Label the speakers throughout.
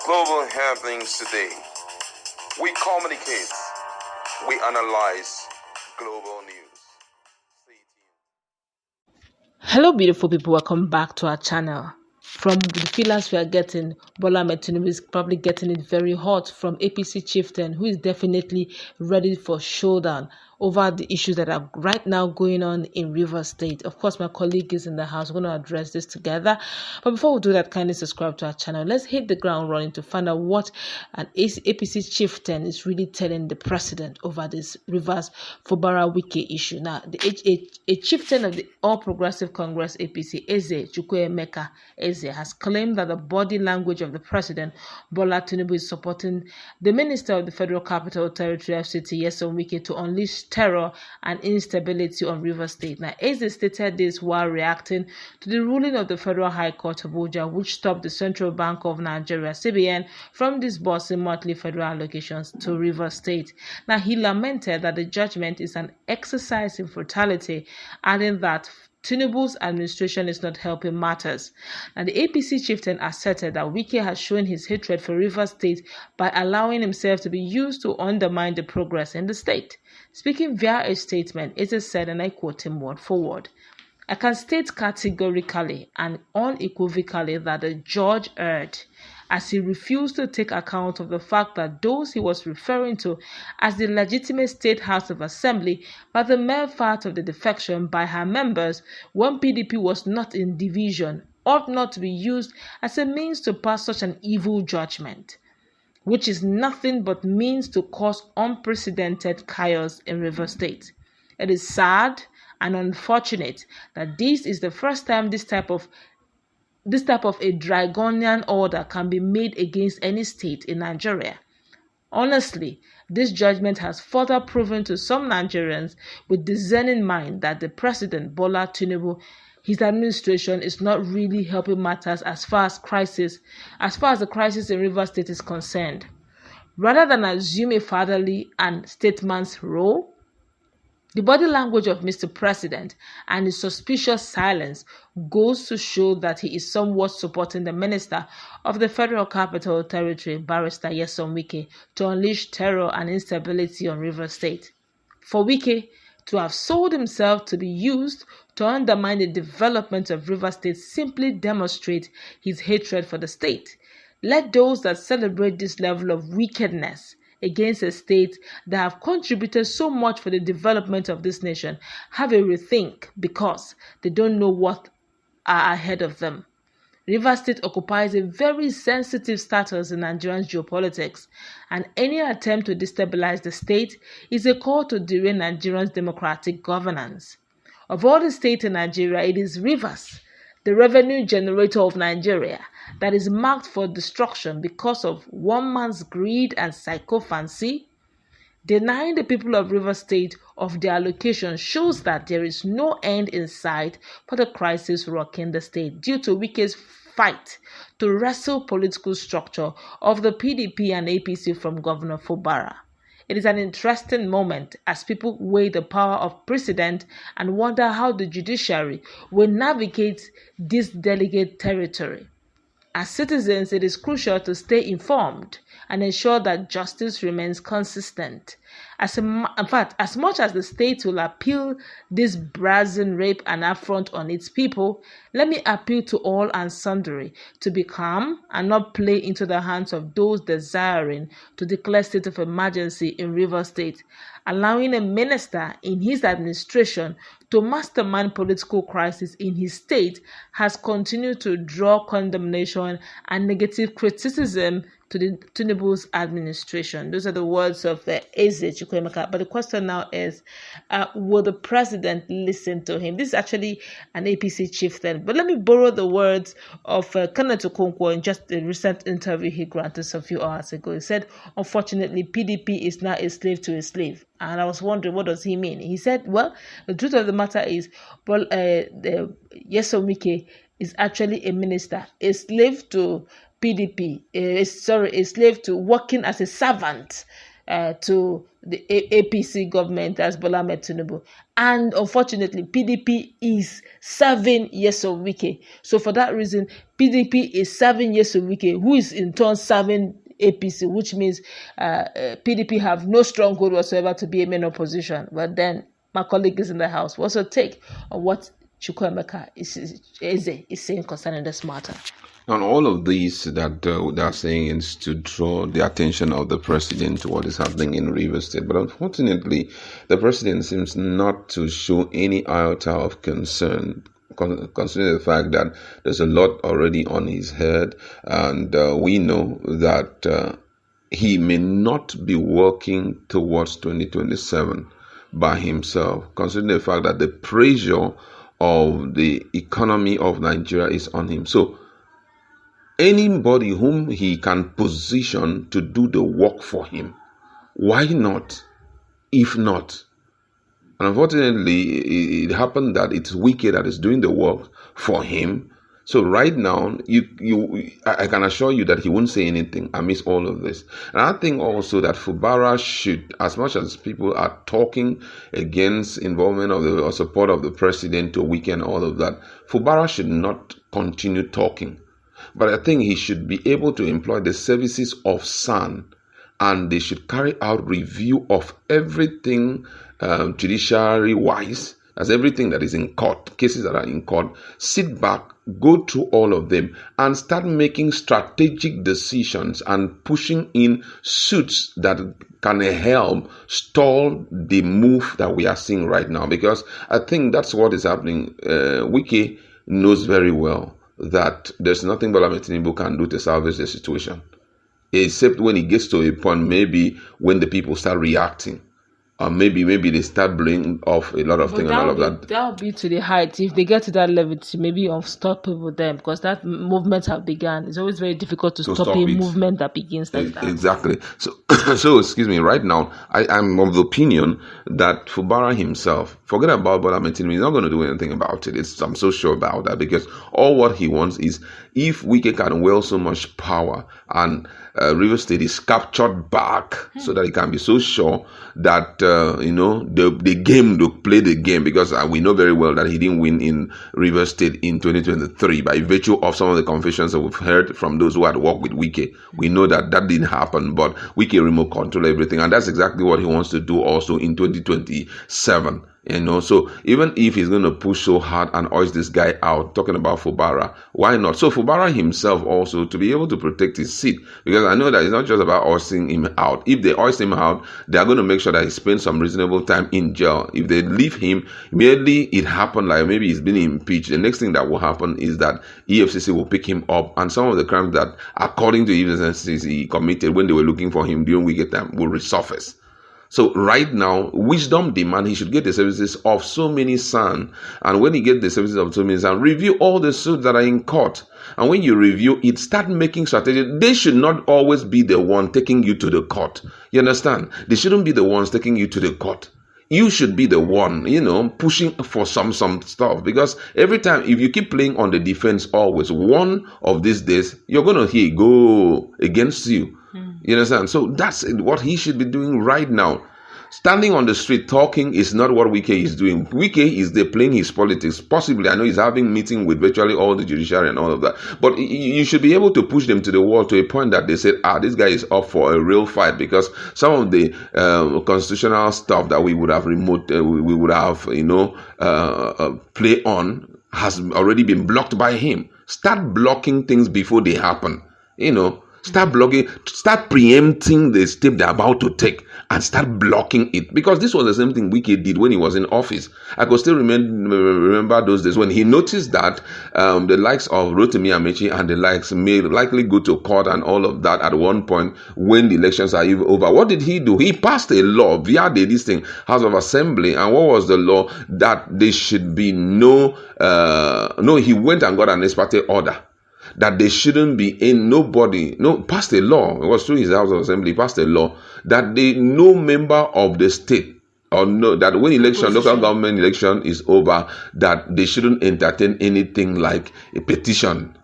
Speaker 1: Global happenings today. We communicate. We analyze global news. Stay tuned.
Speaker 2: Hello, beautiful people. Welcome back to our channel. From the feelers we are getting, Bola Ahmed Tinubu is probably getting it very hot from APC Chieftain, who is definitely ready for showdown over the issues that are right now going on in Rivers State. Of course, my colleague is in the house. We're going to address this together. But before we do that, kindly subscribe to our channel. Let's hit the ground running to find out what an APC Chieftain is really telling the president over this Rivers Fubara Wike issue. Now, a chieftain of the All Progressive Congress APC, Eze Chukwuemeka Eze, has claimed that the body language of the president, Bola Tinubu, is supporting the minister of the Federal Capital Territory FCT, nyesom Wike, to unleash terror and instability on Rivers State. Now, Eze stated this while reacting to the ruling of the Federal High Court of Abuja, which stopped the Central Bank of Nigeria, CBN, from disbursing monthly federal allocations to Rivers State. Now, he lamented that the judgment is an exercise in brutality, adding that Tinubu's administration is not helping matters. And the APC chieftain asserted that Wike has shown his hatred for Rivers State by allowing himself to be used to undermine the progress in the state. Speaking via a statement, it is said, and I quote him word for word, "I can state categorically and unequivocally that the judge erred, as he refused to take account of the fact that those he was referring to as the legitimate State House of Assembly by the mere fact of the defection by her members when PDP was not in division ought not to be used as a means to pass such an evil judgment, which is nothing but means to cause unprecedented chaos in Rivers State. It is sad and unfortunate that this is the first time this type of a draconian order can be made against any state in Nigeria. Honestly, this judgment has further proven to some Nigerians with discerning mind that the President Bola Tinubu, his administration, is not really helping matters as far as the crisis in Rivers State is concerned. Rather than assume a fatherly and statesman's role, the body language of Mr. President and his suspicious silence goes to show that he is somewhat supporting the Minister of the Federal Capital Territory, Barrister nyesom Wike, to unleash terror and instability on Rivers State. For Wike to have sold himself to be used to undermine the development of Rivers State simply demonstrates his hatred for the state. Let those that celebrate this level of wickedness against a state that have contributed so much for the development of this nation have a rethink, because they don't know what are ahead of them. Rivers State occupies a very sensitive status in Nigerian geopolitics, and any attempt to destabilize the state is a call to derail Nigerians' democratic governance. Of all the states in Nigeria, it is Rivers, the revenue generator of Nigeria, that is marked for destruction because of one man's greed and sycophancy. Denying the people of Rivers State of their allocation shows that there is no end in sight for the crisis rocking the state due to Wike's fight to wrestle political structure of the PDP and APC from Governor Fubara. It is an interesting moment as people weigh the power of precedent and wonder how the judiciary will navigate this delicate territory. As citizens, it is crucial to stay informed and ensure that justice remains consistent. In fact, as much as the state will appeal this brazen rape and affront on its people, let me appeal to all and sundry to be calm and not play into the hands of those desiring to declare state of emergency in Rivers State, allowing a minister in his administration to mastermind political crisis in his state has continued to draw condemnation and negative criticism to the Tinubu's administration. Those are the words of the Eze Chukwuemeka. But the question now is, will the president listen to him? This is actually an APC chieftain. But let me borrow the words of Kenneth Okonkwo in just a recent interview he granted a few hours ago. He said, unfortunately, PDP is now a slave to a slave. And I was wondering, what does he mean? He said, well, the truth of the matter is, nyesom Wike is actually a minister, a slave to PDP, a slave to working as a servant to the APC government as Bola Ahmed Tinubu. And unfortunately, PDP is serving nyesom Wike. So for that reason, PDP is serving nyesom Wike, who is in turn serving APC, which means PDP have no stronghold whatsoever to be a main opposition. But then my colleague is in the house. What's your take on what Chukwuemeka is saying concerning this matter?
Speaker 3: On all of these that they are saying is to draw the attention of the president to what is happening in Rivers State. But unfortunately, the president seems not to show any iota of concern, considering the fact that there's a lot already on his head. And we know that he may not be working towards 2027 by himself, considering the fact that the pressure of the economy of Nigeria is on him. So anybody whom he can position to do the work for him, why not? If not, and unfortunately, it happened that it's Wike that is doing the work for him. So right now, I can assure you that he won't say anything amidst all of this. And I think also that Fubara should, as much as people are talking against involvement of or support of the president to Wike and all of that, Fubara should not continue talking. But I think he should be able to employ the services of SAN, and they should carry out review of everything judiciary-wise, as everything that is in court, cases that are in court, sit back, go through all of them, and start making strategic decisions and pushing in suits that can help stall the move that we are seeing right now. Because I think that's what is happening. Wike knows very well that there's nothing Bola Ahmed Tinubu can do to salvage the situation, except when it gets to a point, maybe when the people start reacting. Or maybe they start blowing off a lot of things and all of that.
Speaker 2: That would be to the height. If they get to that level, to maybe unstoppable them, because that movement have begun. It's always very difficult to stop a movement that begins like that.
Speaker 3: Exactly. So excuse me, right now, I'm of the opinion that Fubara himself, forget about Bola Ahmed Tinubu, he's not going to do anything about it. I'm so sure about that, because all what he wants is, if Wike can wield so much power and Rivers State is captured back, so that it can be so sure that the game to play the game, because we know very well that he didn't win in Rivers State in 2023 by virtue of some of the confessions that we've heard from those who had worked with Wike. We know that didn't happen, but Wike remote control everything, and that's exactly what he wants to do also in 2027. So even if he's going to push so hard and hoist this guy out, talking about Fubara, why not? So Fubara himself also, to be able to protect his seat, because I know that it's not just about hoisting him out. If they hoist him out, they are going to make sure that he spends some reasonable time in jail. If they leave him, immediately it happened, like maybe he's been impeached, the next thing that will happen is that EFCC will pick him up, and some of the crimes that, according to EFCC, he committed when they were looking for him during Wike time will resurface. So right now, wisdom demand he should get the services of so many SAN, and when he gets the services of so many SAN, review all the suits that are in court. And when you review it, start making strategy. They should not always be the one taking you to the court. You understand? They shouldn't be the ones taking you to the court. You should be the one, pushing for some stuff. Because every time, if you keep playing on the defense always, one of these days, you're going to hear it go against you. You understand? So that's what he should be doing right now. Standing on the street talking is not what Wike is doing. Wike is there playing his politics. Possibly, I know he's having meeting with virtually all the judiciary and all of that. But you should be able to push them to the wall to a point that they said, this guy is up for a real fight, because some of the constitutional stuff that we would have play on has already been blocked by him. Start blocking things before they happen. Start blocking, start preempting the step they're about to take, and start blocking it. Because this was the same thing Wike did when he was in office. I could still remember those days when he noticed that the likes of Rotimi Amechi and the likes may likely go to court and all of that at one point when the elections are even over. What did he do? He passed a law via House of Assembly. And what was the law? That there should be he went and got an ex parte order that there shouldn't be passed a law. It was through his House of Assembly, passed a law that no member of the state, that when local government election is over, that they shouldn't entertain anything like a petition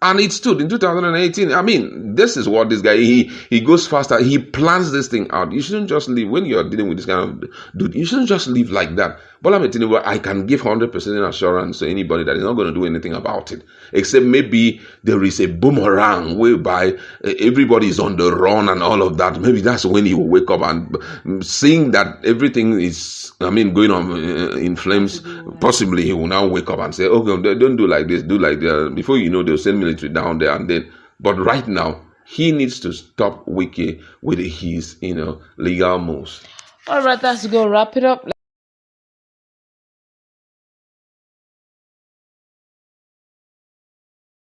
Speaker 3: And it stood in 2018. I mean, this is what this guy, he goes faster. He plans this thing out. You shouldn't just leave. When you're dealing with this kind of dude, you shouldn't just leave like that. Bola Tinubu, I can give 100% assurance to anybody that is not going to do anything about it. Except maybe there is a boomerang whereby everybody is on the run and all of that. Maybe that's when he will wake up and seeing that everything is, going on in flames. Possibly he will now wake up and say, okay, don't do like this, do like that. Before you know, they'll send military down there and then. But right now, he needs to stop Wike with his, legal moves.
Speaker 2: All right, that's going to wrap it up.